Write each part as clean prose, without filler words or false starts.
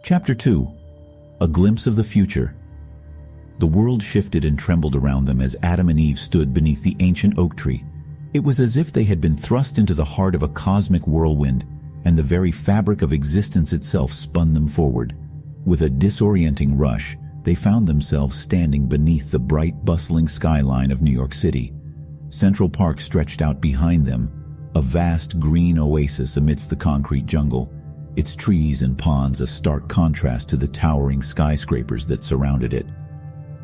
Chapter 2. A Glimpse of the Future. The world shifted and trembled around them as Adam and Eve stood beneath the ancient oak tree. It was as if they had been thrust into the heart of a cosmic whirlwind, and the very fabric of existence itself spun them forward. With a disorienting rush, they found themselves standing beneath the bright, bustling skyline of New York City. Central Park stretched out behind them, a vast green oasis amidst the concrete jungle, its trees and ponds a stark contrast to the towering skyscrapers that surrounded it.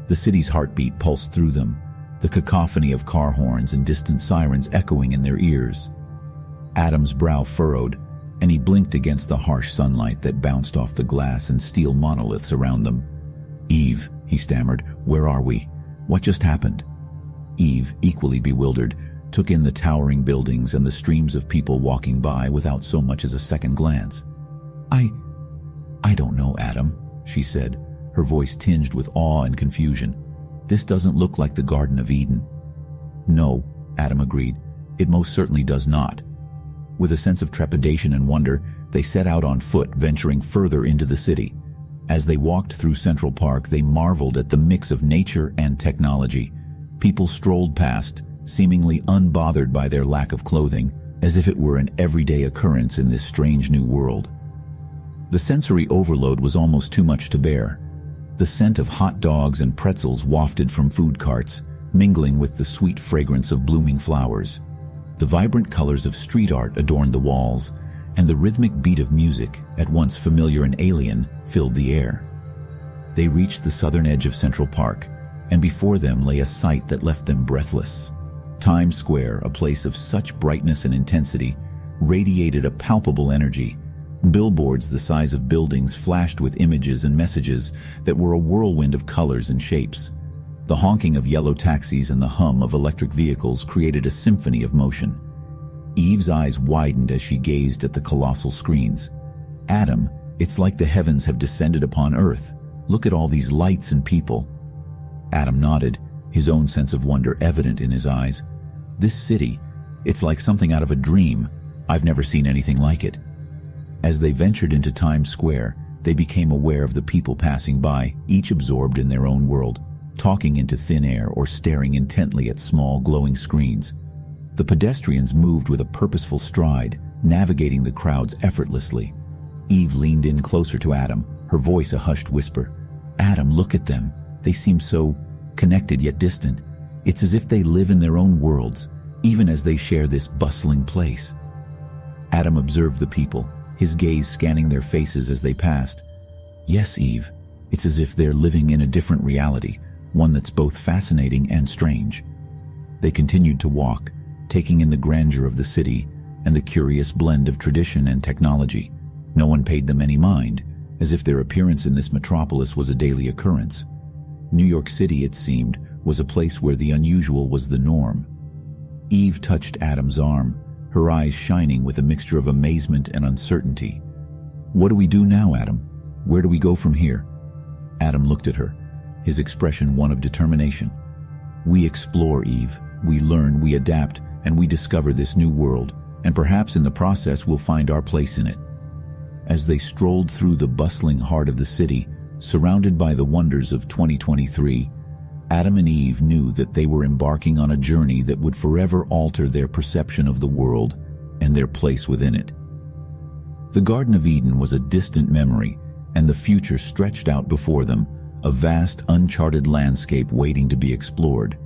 The city's heartbeat pulsed through them, the cacophony of car horns and distant sirens echoing in their ears. Adam's brow furrowed, and he blinked against the harsh sunlight that bounced off the glass and steel monoliths around them. "Eve," he stammered, "where are we? What just happened?" Eve, equally bewildered, took in the towering buildings and the streams of people walking by without so much as a second glance. I don't know, Adam," she said, her voice tinged with awe and confusion. "This doesn't look like the Garden of Eden." "No," Adam agreed, "it most certainly does not." With a sense of trepidation and wonder, they set out on foot, venturing further into the city. As they walked through Central Park, they marveled at the mix of nature and technology. People strolled past, seemingly unbothered by their lack of clothing, as if it were an everyday occurrence in this strange new world. The sensory overload was almost too much to bear. The scent of hot dogs and pretzels wafted from food carts, mingling with the sweet fragrance of blooming flowers. The vibrant colors of street art adorned the walls, and the rhythmic beat of music, at once familiar and alien, filled the air. They reached the southern edge of Central Park, and before them lay a sight that left them breathless. Times Square, a place of such brightness and intensity, radiated a palpable energy. Billboards the size of buildings flashed with images and messages that were a whirlwind of colors and shapes. The honking of yellow taxis and the hum of electric vehicles created a symphony of motion. Eve's eyes widened as she gazed at the colossal screens. "Adam, it's like the heavens have descended upon Earth. Look at all these lights and people." Adam nodded, his own sense of wonder evident in his eyes. "This city, it's like something out of a dream. I've never seen anything like it." As they ventured into Times Square, they became aware of the people passing by, each absorbed in their own world, talking into thin air or staring intently at small glowing screens. The pedestrians moved with a purposeful stride, navigating the crowds effortlessly. Eve leaned in closer to Adam, her voice a hushed whisper. "Adam, look at them. They seem so connected yet distant. It's as if they live in their own worlds, even as they share this bustling place." Adam observed the people, his gaze scanning their faces as they passed. "Yes, Eve, it's as if they're living in a different reality, one that's both fascinating and strange." They continued to walk, taking in the grandeur of the city and the curious blend of tradition and technology. No one paid them any mind, as if their appearance in this metropolis was a daily occurrence. New York City, it seemed, was a place where the unusual was the norm. Eve touched Adam's arm, her eyes shining with a mixture of amazement and uncertainty. "What do we do now, Adam? Where do we go from here?" Adam looked at her, his expression one of determination. "We explore, Eve. We learn, we adapt, and we discover this new world, and perhaps in the process we'll find our place in it." As they strolled through the bustling heart of the city, surrounded by the wonders of 2023, Adam and Eve knew that they were embarking on a journey that would forever alter their perception of the world and their place within it. The Garden of Eden was a distant memory, and the future stretched out before them, a vast, uncharted landscape waiting to be explored.